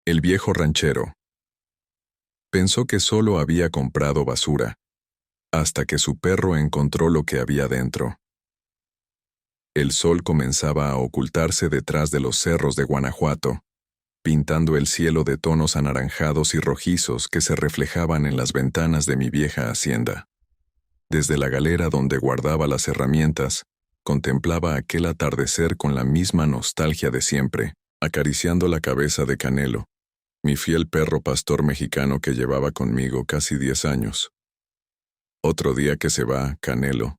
El viejo ranchero. Pensó que solo había comprado basura, hasta que su perro encontró lo que había dentro. El sol comenzaba a ocultarse detrás de los cerros de Guanajuato, pintando el cielo de tonos anaranjados y rojizos que se reflejaban en las ventanas de mi vieja hacienda. Desde la galera donde guardaba las herramientas, contemplaba aquel atardecer con la misma nostalgia de siempre, acariciando la cabeza de Canelo, mi fiel perro pastor mexicano que llevaba conmigo casi 10 años. Otro día que se va, Canelo,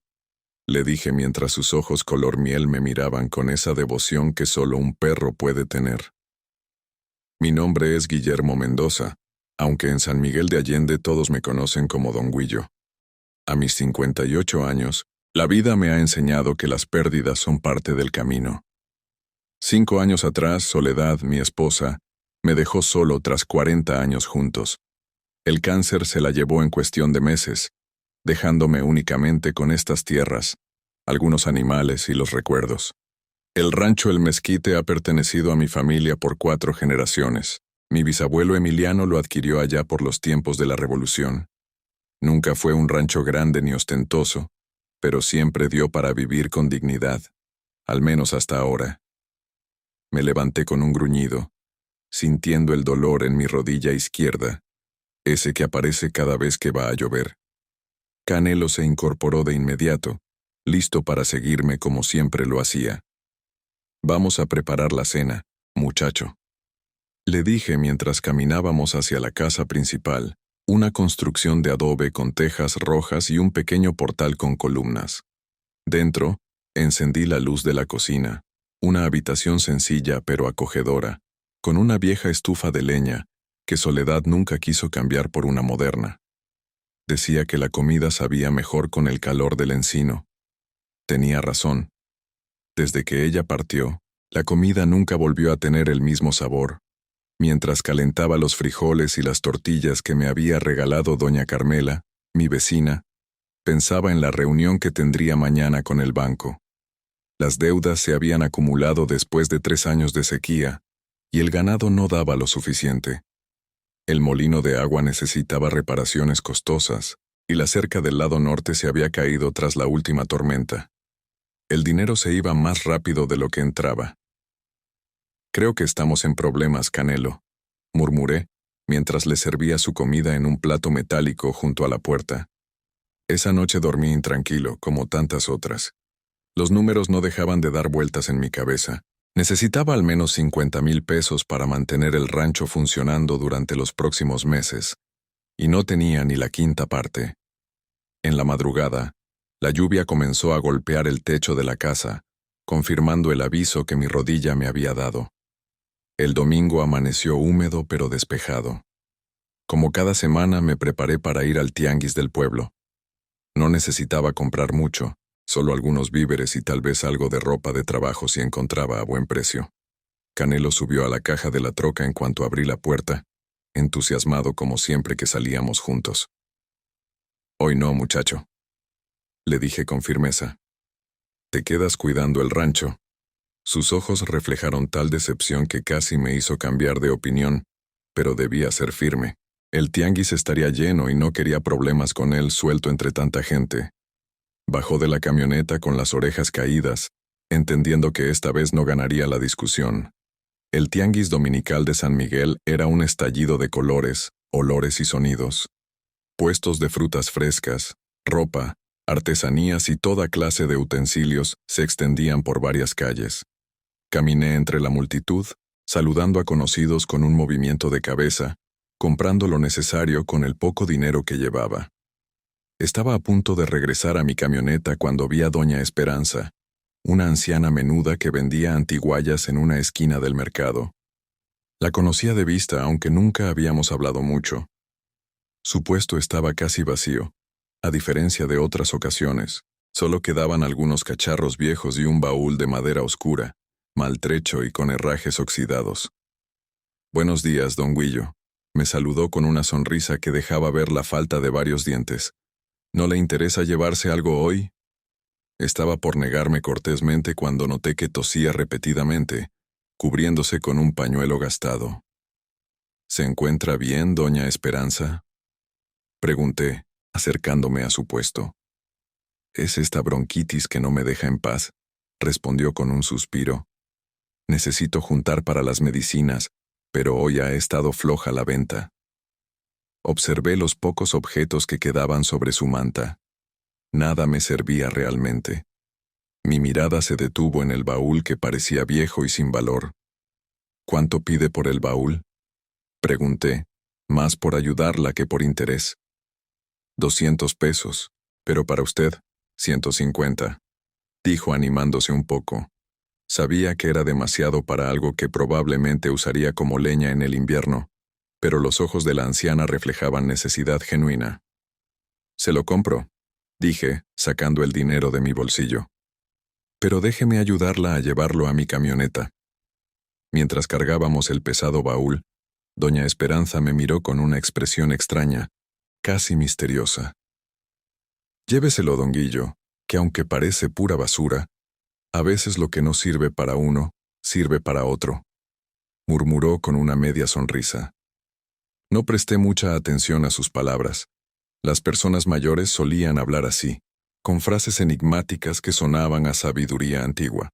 le dije mientras sus ojos color miel me miraban con esa devoción que solo un perro puede tener. Mi nombre es Guillermo Mendoza, aunque en San Miguel de Allende todos me conocen como Don Guillo. A mis 58 años, la vida me ha enseñado que las pérdidas son parte del camino. 5 años atrás, Soledad, mi esposa, me dejó solo tras 40 años juntos. El cáncer se la llevó en cuestión de meses, dejándome únicamente con estas tierras, algunos animales y los recuerdos. El rancho El Mezquite ha pertenecido a mi familia por 4 generaciones. Mi bisabuelo Emiliano lo adquirió allá por los tiempos de la Revolución. Nunca fue un rancho grande ni ostentoso, pero siempre dio para vivir con dignidad, al menos hasta ahora. Me levanté con un gruñido, sintiendo el dolor en mi rodilla izquierda, ese que aparece cada vez que va a llover. Canelo se incorporó de inmediato, listo para seguirme como siempre lo hacía. «Vamos a preparar la cena, muchacho», le dije mientras caminábamos hacia la casa principal, una construcción de adobe con tejas rojas y un pequeño portal con columnas. Dentro, encendí la luz de la cocina, una habitación sencilla pero acogedora, con una vieja estufa de leña que Soledad nunca quiso cambiar por una moderna. Decía que la comida sabía mejor con el calor del encino. Tenía razón. Desde que ella partió, la comida nunca volvió a tener el mismo sabor. Mientras calentaba los frijoles y las tortillas que me había regalado doña Carmela, mi vecina, pensaba en la reunión que tendría mañana con el banco. Las deudas se habían acumulado después de 3 años de sequía, y el ganado no daba lo suficiente. El molino de agua necesitaba reparaciones costosas, y la cerca del lado norte se había caído tras la última tormenta. El dinero se iba más rápido de lo que entraba. «Creo que estamos en problemas, Canelo», murmuré, mientras le servía su comida en un plato metálico junto a la puerta. Esa noche dormí intranquilo, como tantas otras. Los números no dejaban de dar vueltas en mi cabeza. Necesitaba al menos 50,000 pesos para mantener el rancho funcionando durante los próximos meses, y no tenía ni la quinta parte. En la madrugada, la lluvia comenzó a golpear el techo de la casa, confirmando el aviso que mi rodilla me había dado. El domingo amaneció húmedo pero despejado. Como cada semana me preparé para ir al tianguis del pueblo. No necesitaba comprar mucho, solo algunos víveres y tal vez algo de ropa de trabajo si encontraba a buen precio. Canelo subió a la caja de la troca en cuanto abrí la puerta, entusiasmado como siempre que salíamos juntos. «Hoy no, muchacho», le dije con firmeza. «Te quedas cuidando el rancho». Sus ojos reflejaron tal decepción que casi me hizo cambiar de opinión, pero debía ser firme. El tianguis estaría lleno y no quería problemas con él suelto entre tanta gente. Bajó de la camioneta con las orejas caídas, entendiendo que esta vez no ganaría la discusión. El tianguis dominical de San Miguel era un estallido de colores, olores y sonidos. Puestos de frutas frescas, ropa, artesanías y toda clase de utensilios se extendían por varias calles. Caminé entre la multitud, saludando a conocidos con un movimiento de cabeza, comprando lo necesario con el poco dinero que llevaba. Estaba a punto de regresar a mi camioneta cuando vi a doña Esperanza, una anciana menuda que vendía antiguallas en una esquina del mercado. La conocía de vista, aunque nunca habíamos hablado mucho. Su puesto estaba casi vacío, a diferencia de otras ocasiones. Solo quedaban algunos cacharros viejos y un baúl de madera oscura, maltrecho y con herrajes oxidados. «Buenos días, don Guillo», me saludó con una sonrisa que dejaba ver la falta de varios dientes. «¿No le interesa llevarse algo hoy?» Estaba por negarme cortésmente cuando noté que tosía repetidamente, cubriéndose con un pañuelo gastado. ¿Se encuentra bien, doña Esperanza? Pregunté, acercándome a su puesto. Es esta bronquitis que no me deja en paz, respondió con un suspiro. Necesito juntar para las medicinas, pero hoy ha estado floja la venta. Observé los pocos objetos que quedaban sobre su manta. Nada me servía realmente. Mi mirada se detuvo en el baúl que parecía viejo y sin valor. ¿Cuánto pide por el baúl? Pregunté, más por ayudarla que por interés. 200 pesos, pero para usted, 150, dijo animándose un poco. Sabía que era demasiado para algo que probablemente usaría como leña en el invierno, pero los ojos de la anciana reflejaban necesidad genuina. Se lo compro, dije, sacando el dinero de mi bolsillo. Pero déjeme ayudarla a llevarlo a mi camioneta. Mientras cargábamos el pesado baúl, doña Esperanza me miró con una expresión extraña, casi misteriosa. Lléveselo, don Guillo, que aunque parece pura basura, a veces lo que no sirve para uno, sirve para otro, murmuró con una media sonrisa. No presté mucha atención a sus palabras. Las personas mayores solían hablar así, con frases enigmáticas que sonaban a sabiduría antigua.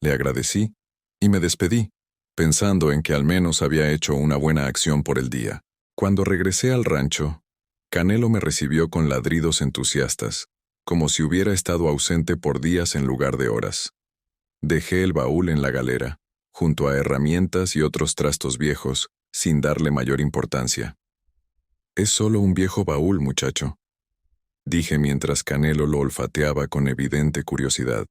Le agradecí y me despedí, pensando en que al menos había hecho una buena acción por el día. Cuando regresé al rancho, Canelo me recibió con ladridos entusiastas, como si hubiera estado ausente por días en lugar de horas. Dejé el baúl en la galera, junto a herramientas y otros trastos viejos, sin darle mayor importancia. Es solo un viejo baúl, muchacho, dije mientras Canelo lo olfateaba con evidente curiosidad.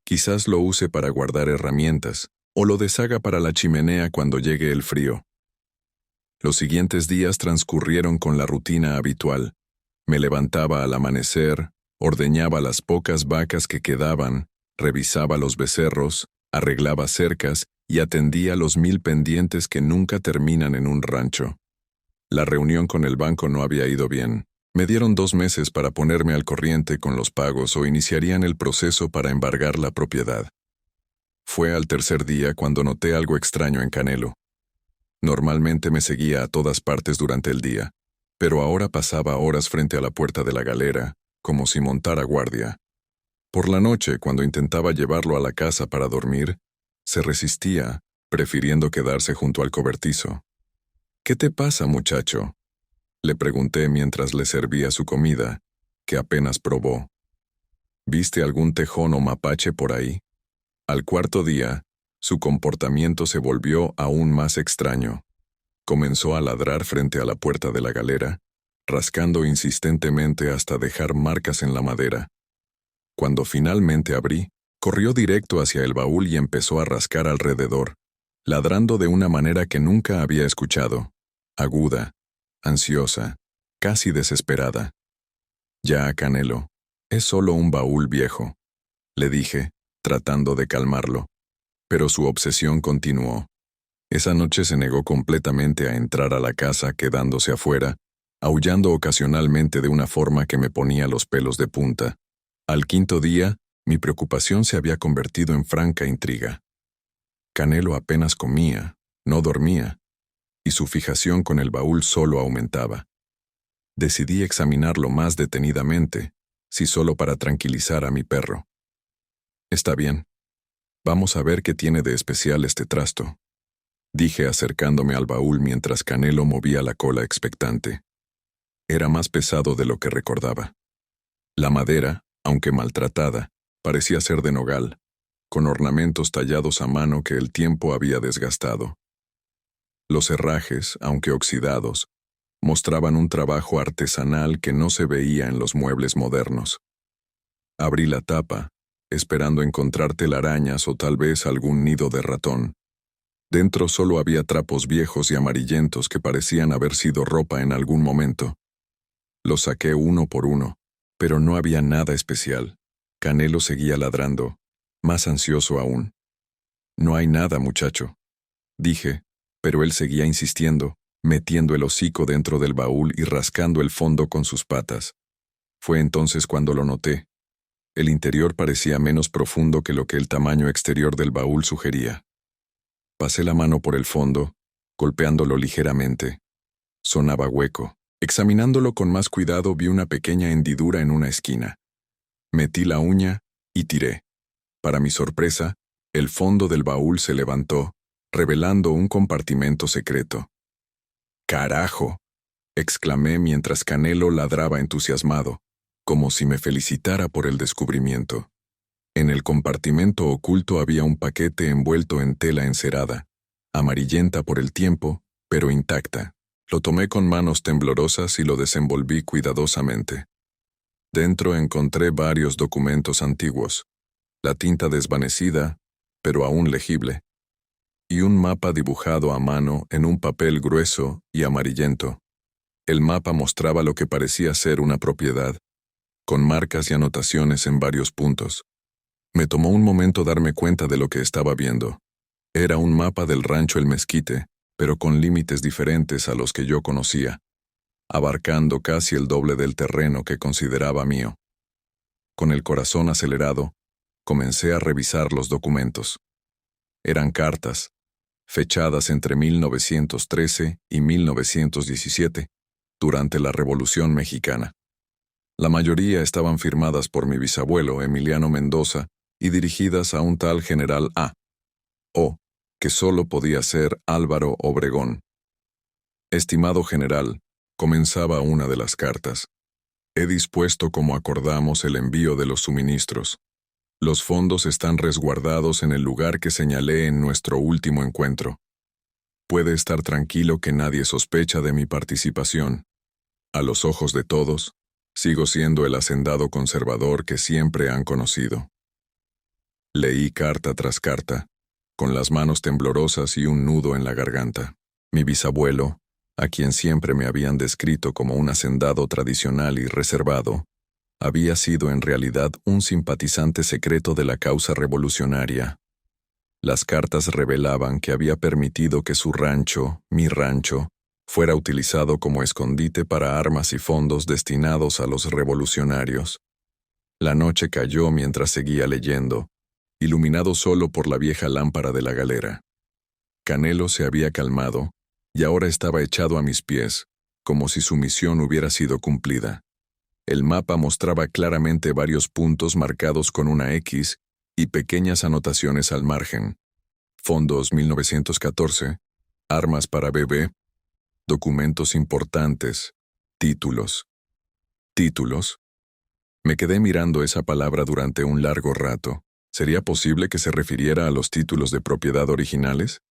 Quizás lo use para guardar herramientas, o lo deshaga para la chimenea cuando llegue el frío. Los siguientes días transcurrieron con la rutina habitual. Me levantaba al amanecer, ordeñaba las pocas vacas que quedaban, revisaba los becerros, arreglaba cercas y atendía los 1000 pendientes que nunca terminan en un rancho. La reunión con el banco no había ido bien. Me dieron 2 meses para ponerme al corriente con los pagos o iniciarían el proceso para embargar la propiedad. Fue al tercer día cuando noté algo extraño en Canelo. Normalmente me seguía a todas partes durante el día, pero ahora pasaba horas frente a la puerta de la galera, como si montara guardia. Por la noche, cuando intentaba llevarlo a la casa para dormir, se resistía, prefiriendo quedarse junto al cobertizo. ¿Qué te pasa, muchacho?, le pregunté mientras le servía su comida, que apenas probó. ¿Viste algún tejón o mapache por ahí? Al cuarto día, su comportamiento se volvió aún más extraño. Comenzó a ladrar frente a la puerta de la galera, rascando insistentemente hasta dejar marcas en la madera. Cuando finalmente abrí, corrió directo hacia el baúl y empezó a rascar alrededor, ladrando de una manera que nunca había escuchado, aguda, ansiosa, casi desesperada. Ya, Canelo, es solo un baúl viejo, le dije, tratando de calmarlo. Pero su obsesión continuó. Esa noche se negó completamente a entrar a la casa, quedándose afuera, aullando ocasionalmente de una forma que me ponía los pelos de punta. Al quinto día, mi preocupación se había convertido en franca intriga. Canelo apenas comía, no dormía, y su fijación con el baúl solo aumentaba. Decidí examinarlo más detenidamente, si solo para tranquilizar a mi perro. Está bien. Vamos a ver qué tiene de especial este trasto, dije acercándome al baúl mientras Canelo movía la cola expectante. Era más pesado de lo que recordaba. La madera, aunque maltratada, parecía ser de nogal, con ornamentos tallados a mano que el tiempo había desgastado. Los herrajes, aunque oxidados, mostraban un trabajo artesanal que no se veía en los muebles modernos. Abrí la tapa, esperando encontrar telarañas o tal vez algún nido de ratón. Dentro solo había trapos viejos y amarillentos que parecían haber sido ropa en algún momento. Los saqué uno por uno, pero no había nada especial. Canelo seguía ladrando, más ansioso aún. No hay nada, muchacho, dije, pero él seguía insistiendo, metiendo el hocico dentro del baúl y rascando el fondo con sus patas. Fue entonces cuando lo noté. El interior parecía menos profundo que lo que el tamaño exterior del baúl sugería. Pasé la mano por el fondo, golpeándolo ligeramente. Sonaba hueco. Examinándolo con más cuidado vi una pequeña hendidura en una esquina. Metí la uña y tiré. Para mi sorpresa, el fondo del baúl se levantó, revelando un compartimento secreto. ¡Carajo!, exclamé mientras Canelo ladraba entusiasmado, como si me felicitara por el descubrimiento. En el compartimento oculto había un paquete envuelto en tela encerada, amarillenta por el tiempo, pero intacta. Lo tomé con manos temblorosas y lo desenvolví cuidadosamente. Dentro encontré varios documentos antiguos, la tinta desvanecida, pero aún legible, y un mapa dibujado a mano en un papel grueso y amarillento. El mapa mostraba lo que parecía ser una propiedad, con marcas y anotaciones en varios puntos. Me tomó un momento darme cuenta de lo que estaba viendo. Era un mapa del rancho El Mezquite, pero con límites diferentes a los que yo conocía, abarcando casi el doble del terreno que consideraba mío. Con el corazón acelerado, comencé a revisar los documentos. Eran cartas, fechadas entre 1913 y 1917, durante la Revolución Mexicana. La mayoría estaban firmadas por mi bisabuelo, Emiliano Mendoza, y dirigidas a un tal general A. O, que solo podía ser Álvaro Obregón. Estimado general, comenzaba una de las cartas. He dispuesto como acordamos el envío de los suministros. Los fondos están resguardados en el lugar que señalé en nuestro último encuentro. Puede estar tranquilo que nadie sospecha de mi participación. A los ojos de todos, sigo siendo el hacendado conservador que siempre han conocido. Leí carta tras carta, con las manos temblorosas y un nudo en la garganta. Mi bisabuelo, a quien siempre me habían descrito como un hacendado tradicional y reservado, había sido en realidad un simpatizante secreto de la causa revolucionaria. Las cartas revelaban que había permitido que su rancho, mi rancho, fuera utilizado como escondite para armas y fondos destinados a los revolucionarios. La noche cayó mientras seguía leyendo, iluminado solo por la vieja lámpara de la galera. Canelo se había calmado, y ahora estaba echado a mis pies, como si su misión hubiera sido cumplida. El mapa mostraba claramente varios puntos marcados con una X y pequeñas anotaciones al margen. Fondos 1914, armas para bebé, documentos importantes, títulos. ¿Títulos? Me quedé mirando esa palabra durante un largo rato. ¿Sería posible que se refiriera a los títulos de propiedad originales?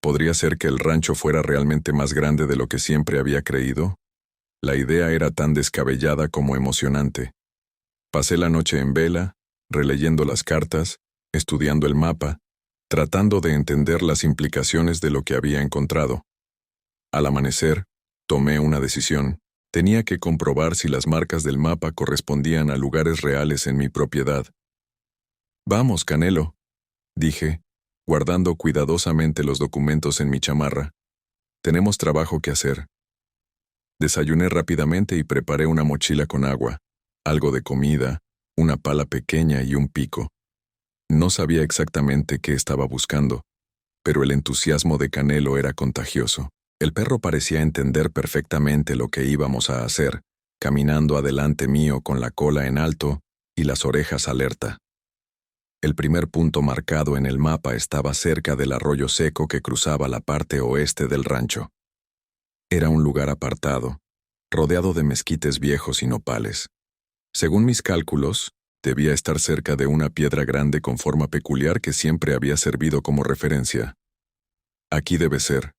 ¿Podría ser que el rancho fuera realmente más grande de lo que siempre había creído? La idea era tan descabellada como emocionante. Pasé la noche en vela, releyendo las cartas, estudiando el mapa, tratando de entender las implicaciones de lo que había encontrado. Al amanecer, tomé una decisión. Tenía que comprobar si las marcas del mapa correspondían a lugares reales en mi propiedad. «Vamos, Canelo», dije, guardando cuidadosamente los documentos en mi chamarra. «Tenemos trabajo que hacer». Desayuné rápidamente y preparé una mochila con agua, algo de comida, una pala pequeña y un pico. No sabía exactamente qué estaba buscando, pero el entusiasmo de Canelo era contagioso. El perro parecía entender perfectamente lo que íbamos a hacer, caminando adelante mío con la cola en alto y las orejas alerta. El primer punto marcado en el mapa estaba cerca del arroyo seco que cruzaba la parte oeste del rancho. Era un lugar apartado, rodeado de mezquites viejos y nopales. Según mis cálculos, debía estar cerca de una piedra grande con forma peculiar que siempre había servido como referencia. «Aquí debe ser»,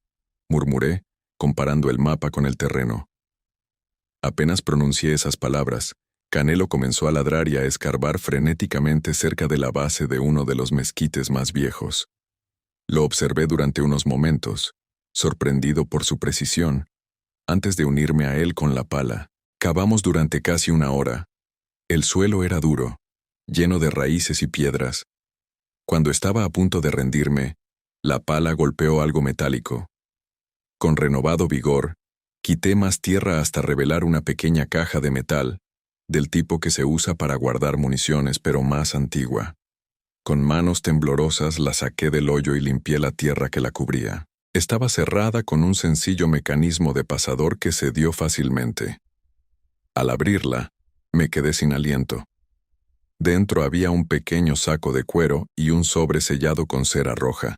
murmuré, comparando el mapa con el terreno. Apenas pronuncié esas palabras, Canelo comenzó a ladrar y a escarbar frenéticamente cerca de la base de uno de los mezquites más viejos. Lo observé durante unos momentos, sorprendido por su precisión, antes de unirme a él con la pala. Cavamos durante casi una hora. El suelo era duro, lleno de raíces y piedras. Cuando estaba a punto de rendirme, la pala golpeó algo metálico. Con renovado vigor, quité más tierra hasta revelar una pequeña caja de metal, del tipo que se usa para guardar municiones pero más antigua. Con manos temblorosas la saqué del hoyo y limpié la tierra que la cubría. Estaba cerrada con un sencillo mecanismo de pasador que cedió fácilmente. Al abrirla, me quedé sin aliento. Dentro había un pequeño saco de cuero y un sobre sellado con cera roja.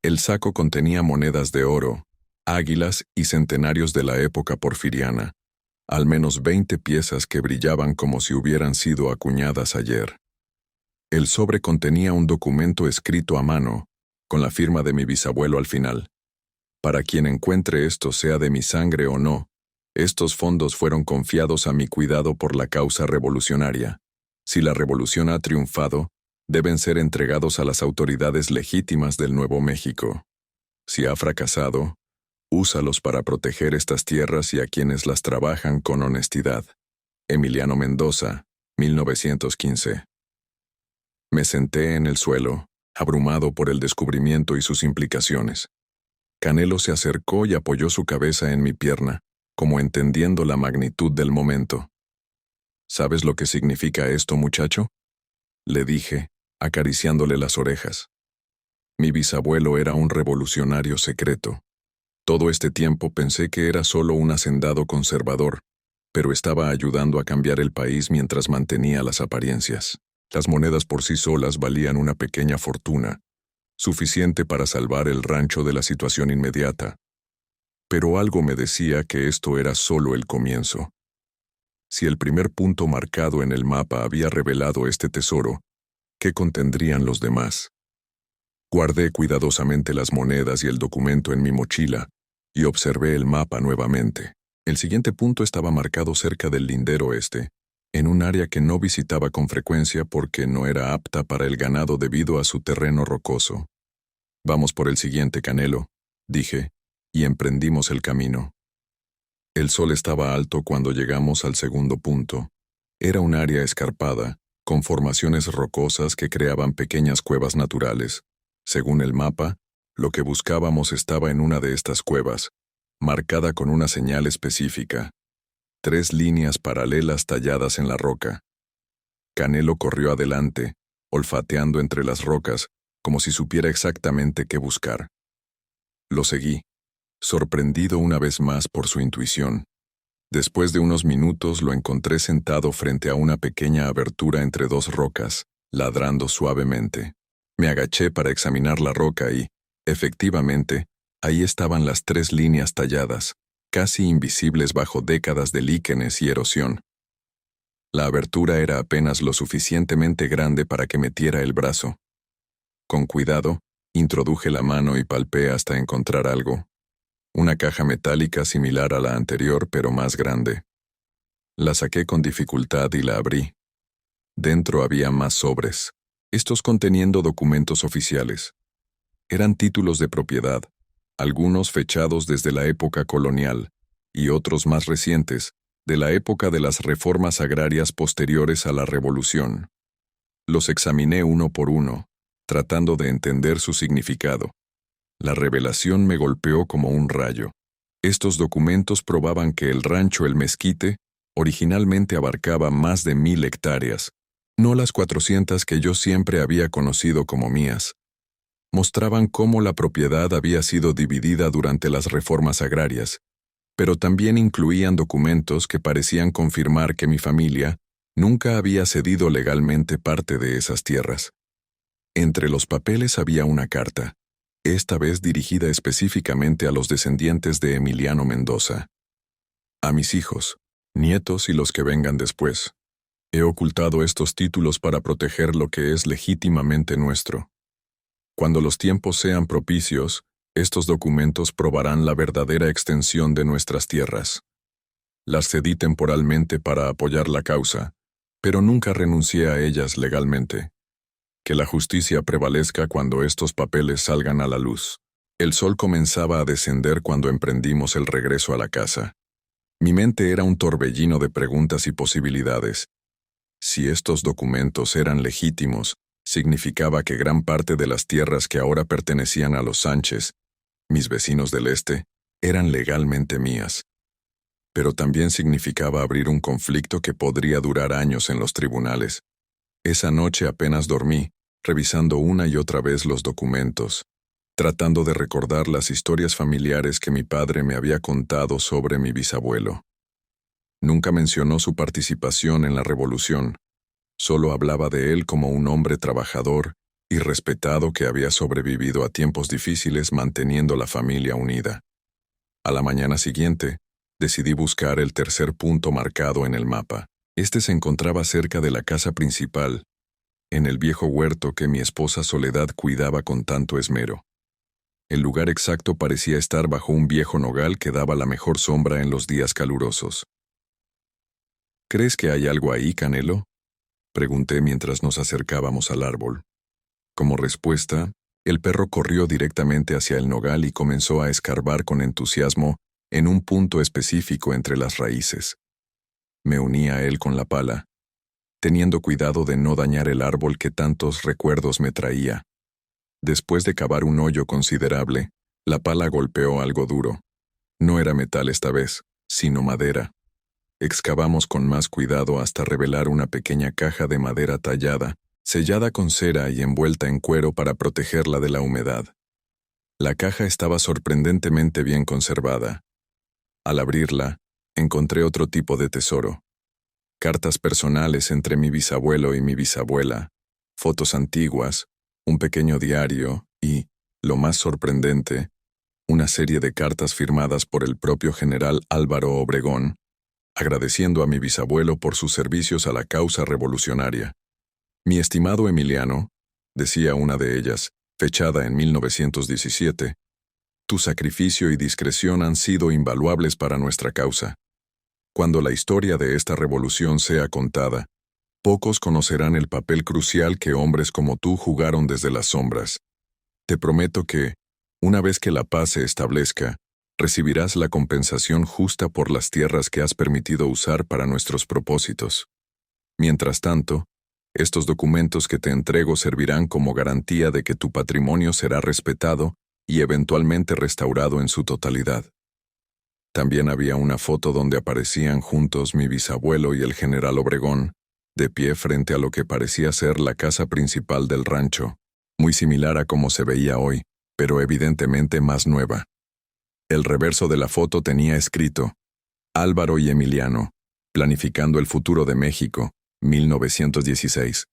El saco contenía monedas de oro, águilas y centenarios de la época porfiriana, al menos 20 piezas que brillaban como si hubieran sido acuñadas ayer. El sobre contenía un documento escrito a mano, con la firma de mi bisabuelo al final. Para quien encuentre esto, sea de mi sangre o no, estos fondos fueron confiados a mi cuidado por la causa revolucionaria. Si la revolución ha triunfado, deben ser entregados a las autoridades legítimas del Nuevo México. Si ha fracasado, úsalos para proteger estas tierras y a quienes las trabajan con honestidad. Emiliano Mendoza, 1915. Me senté en el suelo, abrumado por el descubrimiento y sus implicaciones. Canelo se acercó y apoyó su cabeza en mi pierna, como entendiendo la magnitud del momento. ¿Sabes lo que significa esto, muchacho?, le dije, acariciándole las orejas. Mi bisabuelo era un revolucionario secreto. Todo este tiempo pensé que era solo un hacendado conservador, pero estaba ayudando a cambiar el país mientras mantenía las apariencias. Las monedas por sí solas valían una pequeña fortuna, suficiente para salvar el rancho de la situación inmediata. Pero algo me decía que esto era solo el comienzo. Si el primer punto marcado en el mapa había revelado este tesoro, ¿qué contendrían los demás? Guardé cuidadosamente las monedas y el documento en mi mochila y observé el mapa nuevamente. El siguiente punto estaba marcado cerca del lindero este, en un área que no visitaba con frecuencia porque no era apta para el ganado debido a su terreno rocoso. Vamos por el siguiente, Canelo, dije, y emprendimos el camino. El sol estaba alto cuando llegamos al segundo punto. Era un área escarpada, con formaciones rocosas que creaban pequeñas cuevas naturales. Según el mapa, lo que buscábamos estaba en una de estas cuevas, marcada con una señal específica. 3 líneas paralelas talladas en la roca. Canelo corrió adelante, olfateando entre las rocas, como si supiera exactamente qué buscar. Lo seguí, sorprendido una vez más por su intuición. Después de unos minutos lo encontré sentado frente a una pequeña abertura entre 2 rocas, ladrando suavemente. Me agaché para examinar la roca y, efectivamente, ahí estaban las 3 líneas talladas, casi invisibles bajo décadas de líquenes y erosión. La abertura era apenas lo suficientemente grande para que metiera el brazo. Con cuidado, introduje la mano y palpé hasta encontrar algo. Una caja metálica similar a la anterior, pero más grande. La saqué con dificultad y la abrí. Dentro había más sobres, estos conteniendo documentos oficiales. Eran títulos de propiedad, algunos fechados desde la época colonial, y otros más recientes, de la época de las reformas agrarias posteriores a la Revolución. Los examiné uno por uno, tratando de entender su significado. La revelación me golpeó como un rayo. Estos documentos probaban que el rancho El Mezquite originalmente abarcaba más de 1000 hectáreas, no las 400 que yo siempre había conocido como mías. Mostraban cómo la propiedad había sido dividida durante las reformas agrarias, pero también incluían documentos que parecían confirmar que mi familia nunca había cedido legalmente parte de esas tierras. Entre los papeles había una carta, esta vez dirigida específicamente a los descendientes de Emiliano Mendoza. A mis hijos, nietos y los que vengan después. He ocultado estos títulos para proteger lo que es legítimamente nuestro. Cuando los tiempos sean propicios, estos documentos probarán la verdadera extensión de nuestras tierras. Las cedí temporalmente para apoyar la causa, pero nunca renuncié a ellas legalmente. Que la justicia prevalezca cuando estos papeles salgan a la luz. El sol comenzaba a descender cuando emprendimos el regreso a la casa. Mi mente era un torbellino de preguntas y posibilidades. Si estos documentos eran legítimos, significaba que gran parte de las tierras que ahora pertenecían a los Sánchez, mis vecinos del este, eran legalmente mías. Pero también significaba abrir un conflicto que podría durar años en los tribunales. Esa noche apenas dormí, revisando una y otra vez los documentos. tratando de recordar las historias familiares que mi padre me había contado sobre mi bisabuelo. Nunca mencionó su participación en la revolución, solo hablaba de él como un hombre trabajador y respetado que había sobrevivido a tiempos difíciles manteniendo la familia unida. A la mañana siguiente, decidí buscar el tercer punto marcado en el mapa. Este se encontraba cerca de la casa principal, en el viejo huerto que mi esposa Soledad cuidaba con tanto esmero. El lugar exacto parecía estar bajo un viejo nogal que daba la mejor sombra en los días calurosos. ¿Crees que hay algo ahí, Canelo?, pregunté mientras nos acercábamos al árbol. Como respuesta, el perro corrió directamente hacia el nogal y comenzó a escarbar con entusiasmo en un punto específico entre las raíces. Me uní a él con la pala, teniendo cuidado de no dañar el árbol que tantos recuerdos me traía. Después de cavar un hoyo considerable, la pala golpeó algo duro. No era metal esta vez, sino madera. Excavamos con más cuidado hasta revelar una pequeña caja de madera tallada, sellada con cera y envuelta en cuero para protegerla de la humedad. La caja estaba sorprendentemente bien conservada. Al abrirla, encontré otro tipo de tesoro. Cartas personales entre mi bisabuelo y mi bisabuela, fotos antiguas, un pequeño diario y, lo más sorprendente, una serie de cartas firmadas por el propio general Álvaro Obregón, agradeciendo a mi bisabuelo por sus servicios a la causa revolucionaria. Mi estimado Emiliano, decía una de ellas, fechada en 1917, tu sacrificio y discreción han sido invaluables para nuestra causa. Cuando la historia de esta revolución sea contada, pocos conocerán el papel crucial que hombres como tú jugaron desde las sombras. Te prometo que, una vez que la paz se establezca, recibirás la compensación justa por las tierras que has permitido usar para nuestros propósitos. Mientras tanto, estos documentos que te entrego servirán como garantía de que tu patrimonio será respetado y eventualmente restaurado en su totalidad. También había una foto donde aparecían juntos mi bisabuelo y el general Obregón, de pie frente a lo que parecía ser la casa principal del rancho, muy similar a como se veía hoy, pero evidentemente más nueva. El reverso de la foto tenía escrito, Álvaro y Emiliano, planificando el futuro de México, 1916.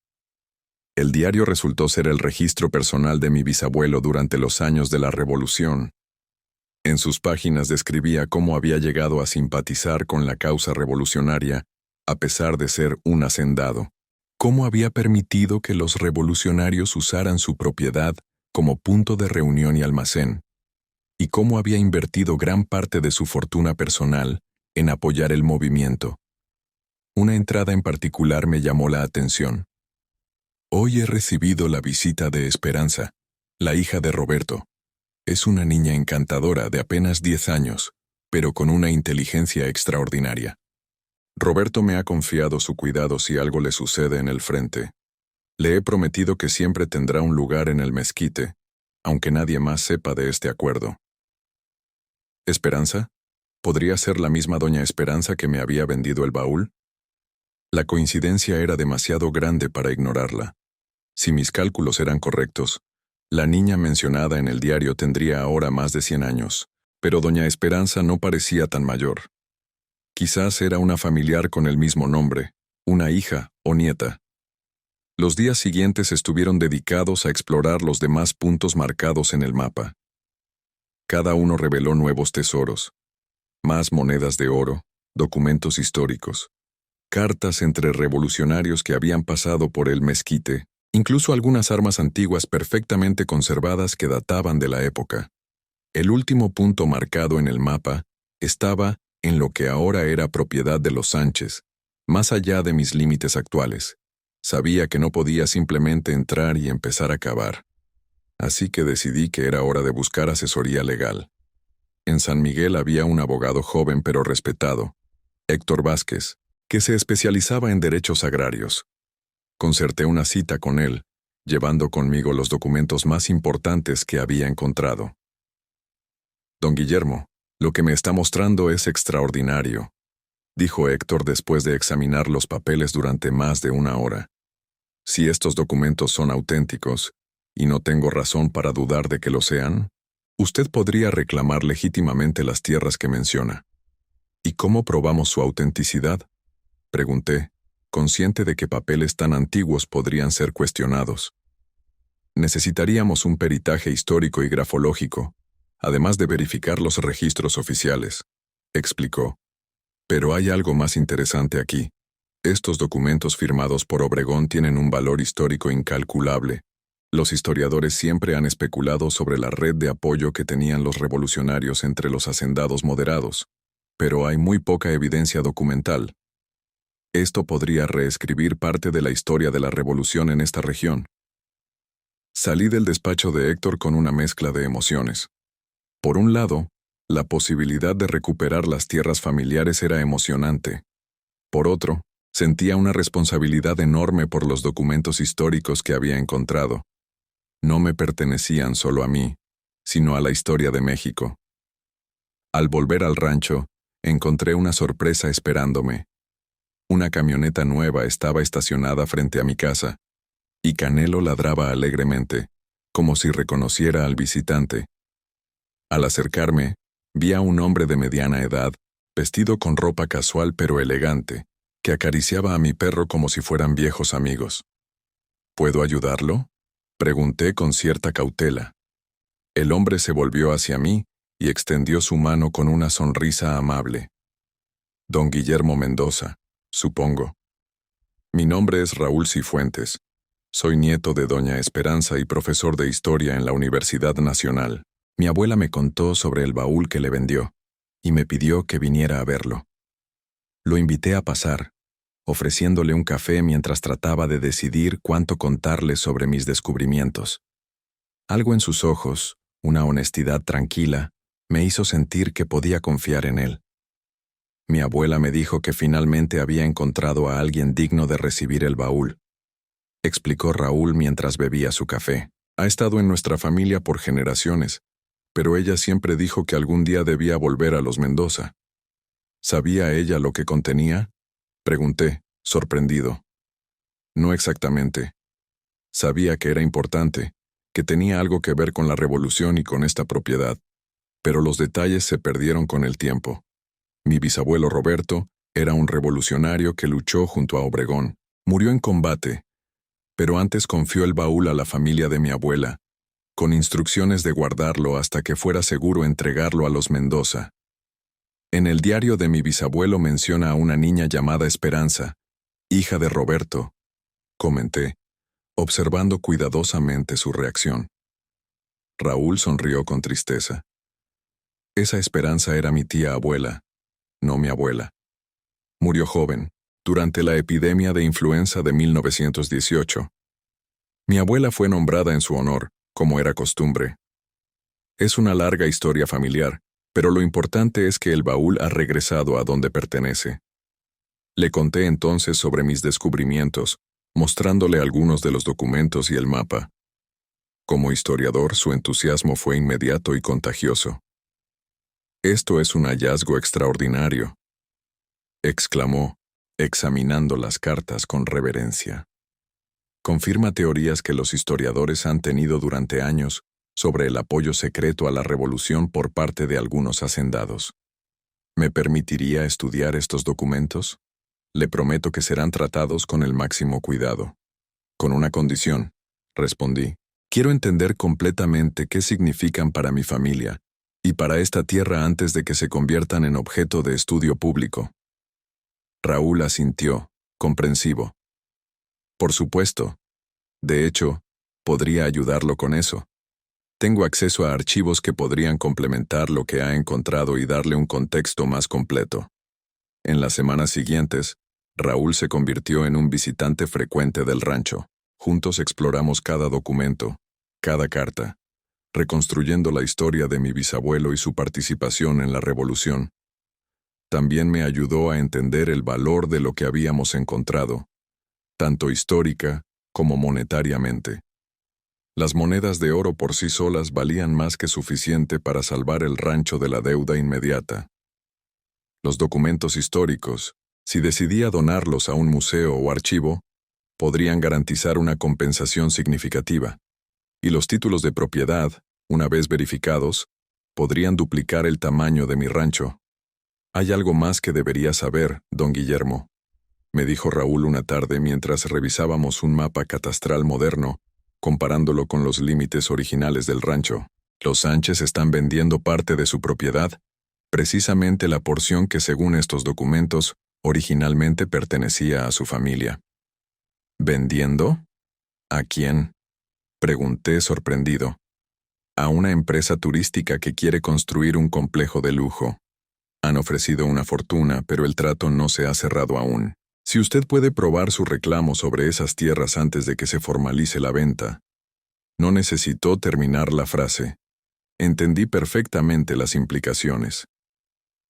El diario resultó ser el registro personal de mi bisabuelo durante los años de la Revolución. En sus páginas describía cómo había llegado a simpatizar con la causa revolucionaria, a pesar de ser un hacendado, cómo había permitido que los revolucionarios usaran su propiedad como punto de reunión y almacén, y cómo había invertido gran parte de su fortuna personal en apoyar el movimiento. Una entrada en particular me llamó la atención. Hoy he recibido la visita de Esperanza, la hija de Roberto. Es una niña encantadora de apenas 10 años, pero con una inteligencia extraordinaria. Roberto me ha confiado su cuidado si algo le sucede en el frente. Le he prometido que siempre tendrá un lugar en el mezquite, aunque nadie más sepa de este acuerdo. ¿Esperanza? ¿Podría ser la misma doña Esperanza que me había vendido el baúl? La coincidencia era demasiado grande para ignorarla. Si mis cálculos eran correctos, la niña mencionada en el diario tendría ahora más de 100 años, pero doña Esperanza no parecía tan mayor. Quizás era una familiar con el mismo nombre, una hija o nieta. Los días siguientes estuvieron dedicados a explorar los demás puntos marcados en el mapa. Cada uno reveló nuevos tesoros, más monedas de oro, documentos históricos, cartas entre revolucionarios que habían pasado por el mezquite, incluso algunas armas antiguas perfectamente conservadas que databan de la época. El último punto marcado en el mapa estaba en lo que ahora era propiedad de los Sánchez, más allá de mis límites actuales. Sabía que no podía simplemente entrar y empezar a cavar. Así que decidí que era hora de buscar asesoría legal. En San Miguel había un abogado joven pero respetado, Héctor Vázquez, que se especializaba en derechos agrarios. Concerté una cita con él, llevando conmigo los documentos más importantes que había encontrado. Don Guillermo, lo que me está mostrando es extraordinario, dijo Héctor después de examinar los papeles durante más de 1 hora. Si estos documentos son auténticos, y no tengo razón para dudar de que lo sean, usted podría reclamar legítimamente las tierras que menciona. ¿Y cómo probamos su autenticidad?, pregunté, consciente de que papeles tan antiguos podrían ser cuestionados. Necesitaríamos un peritaje histórico y grafológico, además de verificar los registros oficiales, explicó. Pero hay algo más interesante aquí. Estos documentos firmados por Obregón tienen un valor histórico incalculable. Los historiadores siempre han especulado sobre la red de apoyo que tenían los revolucionarios entre los hacendados moderados, pero hay muy poca evidencia documental. Esto podría reescribir parte de la historia de la revolución en esta región. Salí del despacho de Héctor con una mezcla de emociones. Por un lado, la posibilidad de recuperar las tierras familiares era emocionante. Por otro, sentía una responsabilidad enorme por los documentos históricos que había encontrado. No me pertenecían solo a mí, sino a la historia de México. Al volver al rancho, encontré una sorpresa esperándome. Una camioneta nueva estaba estacionada frente a mi casa, y Canelo ladraba alegremente, como si reconociera al visitante. Al acercarme, vi a un hombre de mediana edad, vestido con ropa casual pero elegante, que acariciaba a mi perro como si fueran viejos amigos. ¿Puedo ayudarlo?, pregunté con cierta cautela. El hombre se volvió hacia mí y extendió su mano con una sonrisa amable. Don Guillermo Mendoza, supongo. Mi nombre es Raúl Cifuentes. Soy nieto de doña Esperanza y profesor de historia en la Universidad Nacional. Mi abuela me contó sobre el baúl que le vendió, y me pidió que viniera a verlo. Lo invité a pasar, ofreciéndole un café mientras trataba de decidir cuánto contarle sobre mis descubrimientos. Algo en sus ojos, una honestidad tranquila, me hizo sentir que podía confiar en él. Mi abuela me dijo que finalmente había encontrado a alguien digno de recibir el baúl, explicó Raúl mientras bebía su café. Ha estado en nuestra familia por generaciones, pero ella siempre dijo que algún día debía volver a los Mendoza. ¿Sabía ella lo que contenía?, pregunté, sorprendido. No exactamente. Sabía que era importante, que tenía algo que ver con la revolución y con esta propiedad, pero los detalles se perdieron con el tiempo. Mi bisabuelo Roberto era un revolucionario que luchó junto a Obregón. Murió en combate, pero antes confió el baúl a la familia de mi abuela, con instrucciones de guardarlo hasta que fuera seguro entregarlo a los Mendoza. En el diario de mi bisabuelo menciona a una niña llamada Esperanza, hija de Roberto, comenté, observando cuidadosamente su reacción. Raúl sonrió con tristeza. Esa Esperanza era mi tía abuela, no mi abuela. Murió joven, durante la epidemia de influenza de 1918. Mi abuela fue nombrada en su honor, como era costumbre. Es una larga historia familiar, pero lo importante es que el baúl ha regresado a donde pertenece. Le conté entonces sobre mis descubrimientos, mostrándole algunos de los documentos y el mapa. Como historiador, su entusiasmo fue inmediato y contagioso. «Esto es un hallazgo extraordinario», exclamó, examinando las cartas con reverencia. Confirma teorías que los historiadores han tenido durante años sobre el apoyo secreto a la revolución por parte de algunos hacendados. ¿Me permitiría estudiar estos documentos? Le prometo que serán tratados con el máximo cuidado. Con una condición, respondí. Quiero entender completamente qué significan para mi familia y para esta tierra antes de que se conviertan en objeto de estudio público. Raúl asintió, comprensivo. Por supuesto. De hecho, podría ayudarlo con eso. Tengo acceso a archivos que podrían complementar lo que ha encontrado y darle un contexto más completo. En las semanas siguientes, Raúl se convirtió en un visitante frecuente del rancho. Juntos exploramos cada documento, cada carta, reconstruyendo la historia de mi bisabuelo y su participación en la revolución. También me ayudó a entender el valor de lo que habíamos encontrado, tanto histórica como monetariamente. Las monedas de oro por sí solas valían más que suficiente para salvar el rancho de la deuda inmediata. Los documentos históricos, si decidía donarlos a un museo o archivo, podrían garantizar una compensación significativa. Y los títulos de propiedad, una vez verificados, podrían duplicar el tamaño de mi rancho. Hay algo más que debería saber, don Guillermo, me dijo Raúl una tarde mientras revisábamos un mapa catastral moderno, comparándolo con los límites originales del rancho. Los Sánchez están vendiendo parte de su propiedad, precisamente la porción que según estos documentos originalmente pertenecía a su familia. ¿Vendiendo? ¿A quién? Pregunté sorprendido. A una empresa turística que quiere construir un complejo de lujo. Han ofrecido una fortuna, pero el trato no se ha cerrado aún. Si usted puede probar su reclamo sobre esas tierras antes de que se formalice la venta. No necesitó terminar la frase. Entendí perfectamente las implicaciones.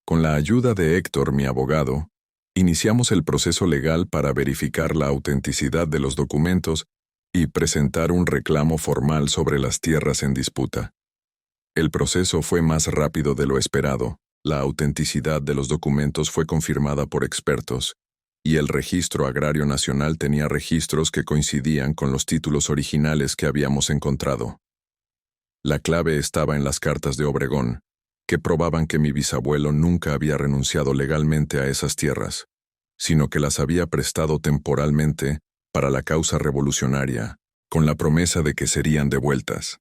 Con la ayuda de Héctor, mi abogado, iniciamos el proceso legal para verificar la autenticidad de los documentos y presentar un reclamo formal sobre las tierras en disputa. El proceso fue más rápido de lo esperado. La autenticidad de los documentos fue confirmada por expertos, y el Registro Agrario Nacional tenía registros que coincidían con los títulos originales que habíamos encontrado. La clave estaba en las cartas de Obregón, que probaban que mi bisabuelo nunca había renunciado legalmente a esas tierras, sino que las había prestado temporalmente para la causa revolucionaria, con la promesa de que serían devueltas.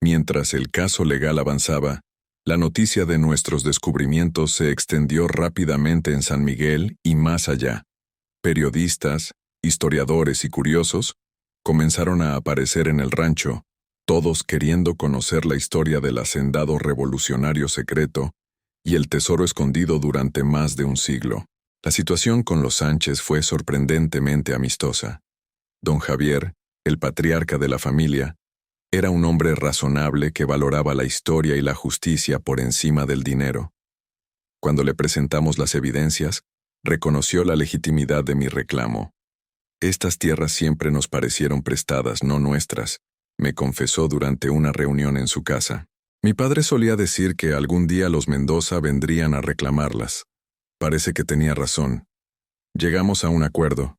Mientras el caso legal avanzaba, la noticia de nuestros descubrimientos se extendió rápidamente en San Miguel y más allá. Periodistas, historiadores y curiosos comenzaron a aparecer en el rancho, todos queriendo conocer la historia del hacendado revolucionario secreto y el tesoro escondido durante más de un siglo. La situación con los Sánchez fue sorprendentemente amistosa. Don Javier, el patriarca de la familia, era un hombre razonable que valoraba la historia y la justicia por encima del dinero. Cuando le presentamos las evidencias, reconoció la legitimidad de mi reclamo. Estas tierras siempre nos parecieron prestadas, no nuestras, me confesó durante una reunión en su casa. Mi padre solía decir que algún día los Mendoza vendrían a reclamarlas. Parece que tenía razón. Llegamos a un acuerdo.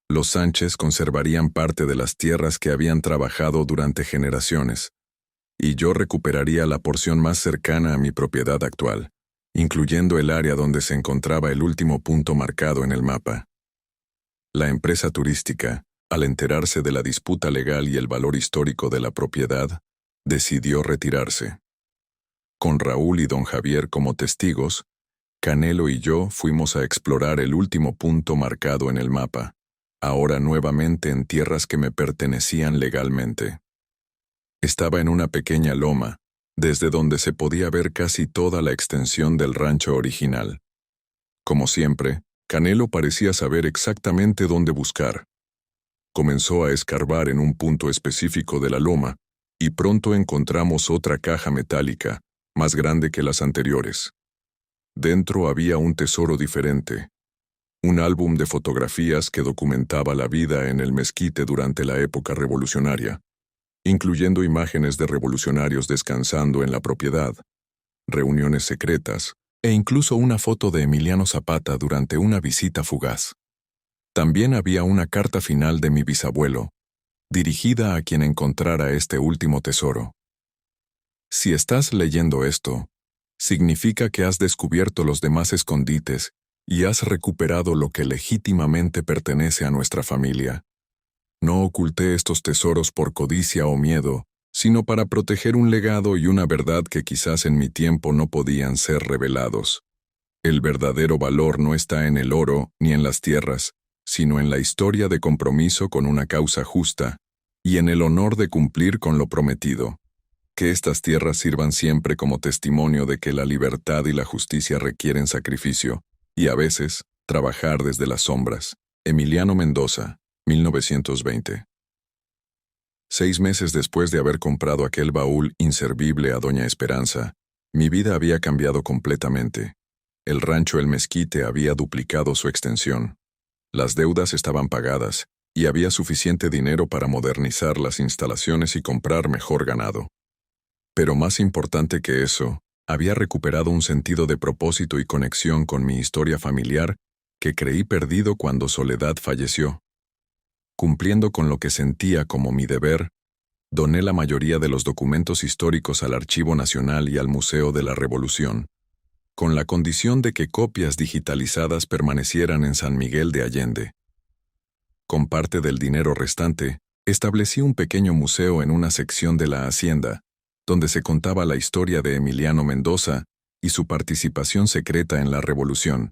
Los Sánchez conservarían parte de las tierras que habían trabajado durante generaciones, y yo recuperaría la porción más cercana a mi propiedad actual, incluyendo el área donde se encontraba el último punto marcado en el mapa. La empresa turística, al enterarse de la disputa legal y el valor histórico de la propiedad, decidió retirarse. Con Raúl y don Javier como testigos, Canelo y yo fuimos a explorar el último punto marcado en el mapa, ahora nuevamente en tierras que me pertenecían legalmente. Estaba en una pequeña loma, desde donde se podía ver casi toda la extensión del rancho original. Como siempre, Canelo parecía saber exactamente dónde buscar. Comenzó a escarbar en un punto específico de la loma, y pronto encontramos otra caja metálica, más grande que las anteriores. Dentro había un tesoro diferente. Un álbum de fotografías que documentaba la vida en el mezquite durante la época revolucionaria, incluyendo imágenes de revolucionarios descansando en la propiedad, reuniones secretas, e incluso una foto de Emiliano Zapata durante una visita fugaz. También había una carta final de mi bisabuelo, dirigida a quien encontrara este último tesoro. Si estás leyendo esto, significa que has descubierto los demás escondites y has recuperado lo que legítimamente pertenece a nuestra familia. No oculté estos tesoros por codicia o miedo, sino para proteger un legado y una verdad que quizás en mi tiempo no podían ser revelados. El verdadero valor no está en el oro ni en las tierras, sino en la historia de compromiso con una causa justa y en el honor de cumplir con lo prometido. Que estas tierras sirvan siempre como testimonio de que la libertad y la justicia requieren sacrificio, y a veces, trabajar desde las sombras. Emiliano Mendoza, 1920. 6 meses después de haber comprado aquel baúl inservible a doña Esperanza, mi vida había cambiado completamente. El rancho El Mezquite había duplicado su extensión. Las deudas estaban pagadas, y había suficiente dinero para modernizar las instalaciones y comprar mejor ganado. Pero más importante que eso, había recuperado un sentido de propósito y conexión con mi historia familiar que creí perdido cuando Soledad falleció. Cumpliendo con lo que sentía como mi deber, Doné la mayoría de los documentos históricos al Archivo Nacional y al Museo de la Revolución, con la condición de que copias digitalizadas permanecieran en San Miguel de Allende. Con parte del dinero restante, establecí un pequeño museo en una sección de la hacienda, donde se contaba la historia de Emiliano Mendoza y su participación secreta en la revolución.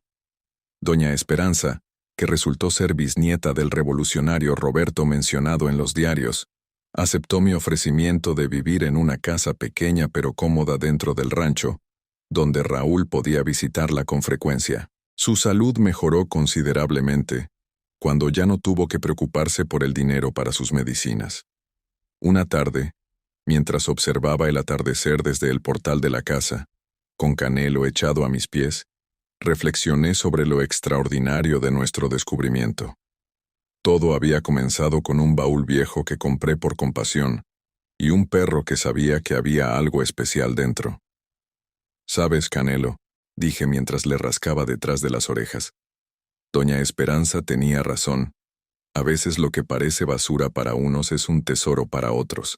Doña Esperanza, que resultó ser bisnieta del revolucionario Roberto mencionado en los diarios, aceptó mi ofrecimiento de vivir en una casa pequeña pero cómoda dentro del rancho, donde Raúl podía visitarla con frecuencia. Su salud mejoró considerablemente, cuando ya no tuvo que preocuparse por el dinero para sus medicinas. Una tarde, mientras observaba el atardecer desde el portal de la casa, con Canelo echado a mis pies, reflexioné sobre lo extraordinario de nuestro descubrimiento. Todo había comenzado con un baúl viejo que compré por compasión y un perro que sabía que había algo especial dentro. «¿Sabes, Canelo?», dije mientras le rascaba detrás de las orejas. Doña Esperanza tenía razón. A veces lo que parece basura para unos es un tesoro para otros.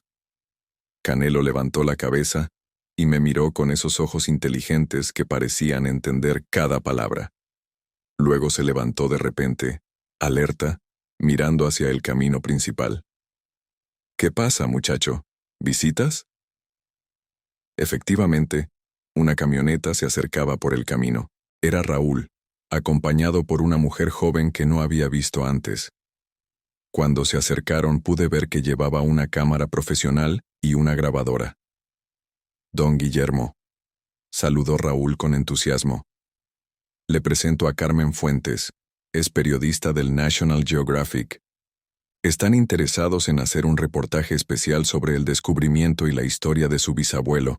Canelo levantó la cabeza y me miró con esos ojos inteligentes que parecían entender cada palabra. Luego se levantó de repente, alerta, mirando hacia el camino principal. «¿Qué pasa, muchacho? ¿Visitas?». Efectivamente, una camioneta se acercaba por el camino. Era Raúl, acompañado por una mujer joven que no había visto antes. Cuando se acercaron pude ver que llevaba una cámara profesional y una grabadora. «Don Guillermo», saludó Raúl con entusiasmo. «Le presento a Carmen Fuentes, es periodista del National Geographic. Están interesados en hacer un reportaje especial sobre el descubrimiento y la historia de su bisabuelo.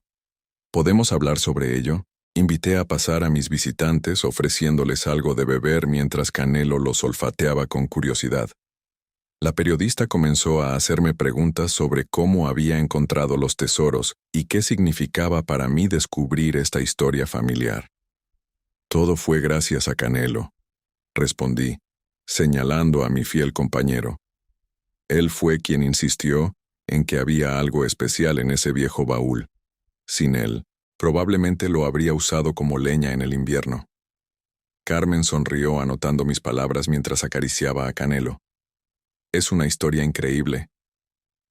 ¿Podemos hablar sobre ello?». Invité a pasar a mis visitantes ofreciéndoles algo de beber mientras Canelo los olfateaba con curiosidad. La periodista comenzó a hacerme preguntas sobre cómo había encontrado los tesoros y qué significaba para mí descubrir esta historia familiar. «Todo fue gracias a Canelo», respondí, señalando a mi fiel compañero. Él fue quien insistió en que había algo especial en ese viejo baúl. Sin él, probablemente lo habría usado como leña en el invierno. Carmen sonrió anotando mis palabras mientras acariciaba a Canelo. «Es una historia increíble.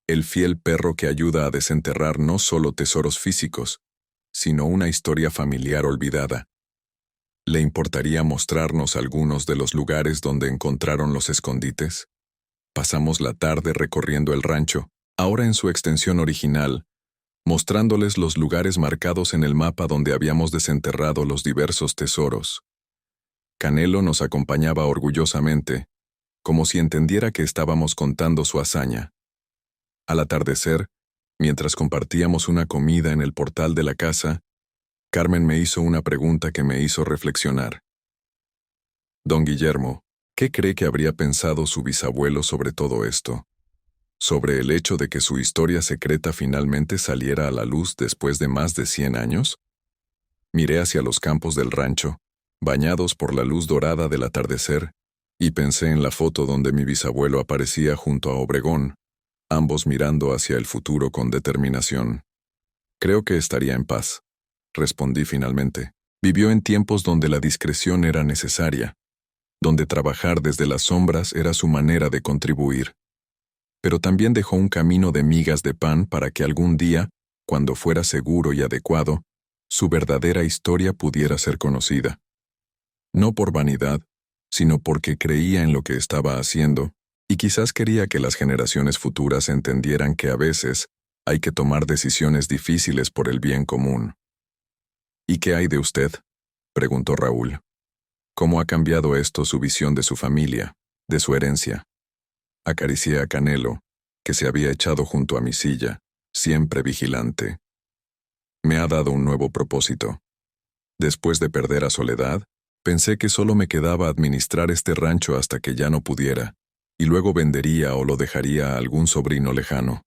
El fiel perro que ayuda a desenterrar no solo tesoros físicos, sino una historia familiar olvidada. ¿Le importaría mostrarnos algunos de los lugares donde encontraron los escondites?». Pasamos la tarde recorriendo el rancho, ahora en su extensión original, mostrándoles los lugares marcados en el mapa donde habíamos desenterrado los diversos tesoros. Canelo nos acompañaba orgullosamente, como si entendiera que estábamos contando su hazaña. Al atardecer, mientras compartíamos una comida en el portal de la casa, Carmen me hizo una pregunta que me hizo reflexionar. «Don Guillermo, ¿qué cree que habría pensado su bisabuelo sobre todo esto? ¿Sobre el hecho de que su historia secreta finalmente saliera a la luz después de más de 100 años? Miré hacia los campos del rancho, bañados por la luz dorada del atardecer, y pensé en la foto donde mi bisabuelo aparecía junto a Obregón, ambos mirando hacia el futuro con determinación. «Creo que estaría en paz», respondí finalmente. Vivió en tiempos donde la discreción era necesaria, donde trabajar desde las sombras era su manera de contribuir. Pero también dejó un camino de migas de pan para que algún día, cuando fuera seguro y adecuado, su verdadera historia pudiera ser conocida. No por vanidad, sino porque creía en lo que estaba haciendo, y quizás quería que las generaciones futuras entendieran que a veces hay que tomar decisiones difíciles por el bien común. «¿Y qué hay de usted?», preguntó Raúl. «¿Cómo ha cambiado esto su visión de su familia, de su herencia?». Acaricié a Canelo, que se había echado junto a mi silla, siempre vigilante. «Me ha dado un nuevo propósito. Después de perder a Soledad, pensé que solo me quedaba administrar este rancho hasta que ya no pudiera, y luego vendería o lo dejaría a algún sobrino lejano.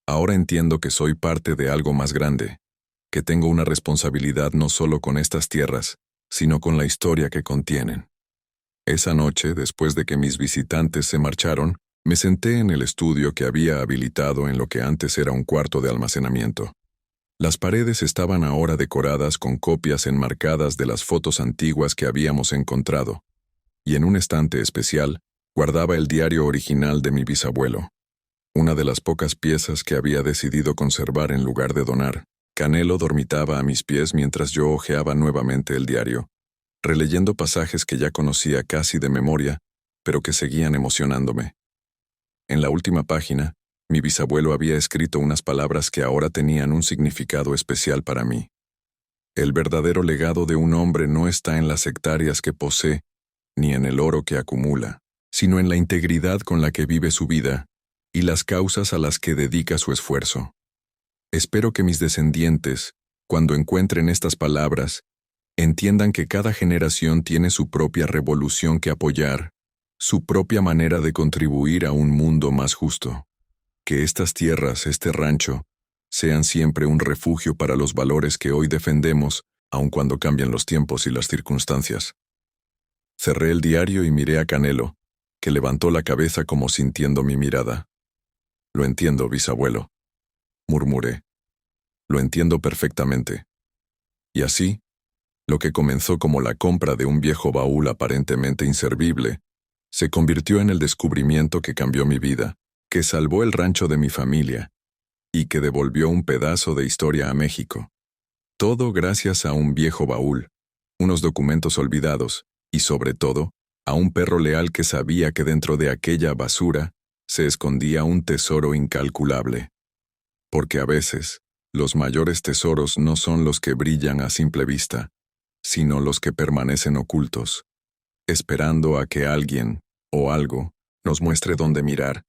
Ahora entiendo que soy parte de algo más grande, que tengo una responsabilidad no solo con estas tierras, sino con la historia que contienen». Esa noche, después de que mis visitantes se marcharon, Me senté en el estudio que había habilitado en lo que antes era un cuarto de almacenamiento. Las paredes estaban ahora decoradas con copias enmarcadas de las fotos antiguas que habíamos encontrado, y en un estante especial guardaba el diario original de mi bisabuelo, una de las pocas piezas que había decidido conservar en lugar de donar. Canelo dormitaba a mis pies mientras yo hojeaba nuevamente el diario, releyendo pasajes que ya conocía casi de memoria, pero que seguían emocionándome. En la última página, mi bisabuelo había escrito unas palabras que ahora tenían un significado especial para mí. El verdadero legado de un hombre no está en las hectáreas que posee, ni en el oro que acumula, sino en la integridad con la que vive su vida y las causas a las que dedica su esfuerzo. Espero que mis descendientes, cuando encuentren estas palabras, entiendan que cada generación tiene su propia revolución que apoyar, su propia manera de contribuir a un mundo más justo. Que estas tierras, este rancho, sean siempre un refugio para los valores que hoy defendemos, aun cuando cambian los tiempos y las circunstancias. Cerré el diario y miré a Canelo, que levantó la cabeza como sintiendo mi mirada. «Lo entiendo, bisabuelo», murmuré. «Lo entiendo perfectamente». Y así, lo que comenzó como la compra de un viejo baúl aparentemente inservible, se convirtió en el descubrimiento que cambió mi vida, que salvó el rancho de mi familia y que devolvió un pedazo de historia a México. Todo gracias a un viejo baúl, unos documentos olvidados y, sobre todo, a un perro leal que sabía que dentro de aquella basura se escondía un tesoro incalculable. Porque a veces, los mayores tesoros no son los que brillan a simple vista, sino los que permanecen ocultos, esperando a que alguien o algo nos muestre dónde mirar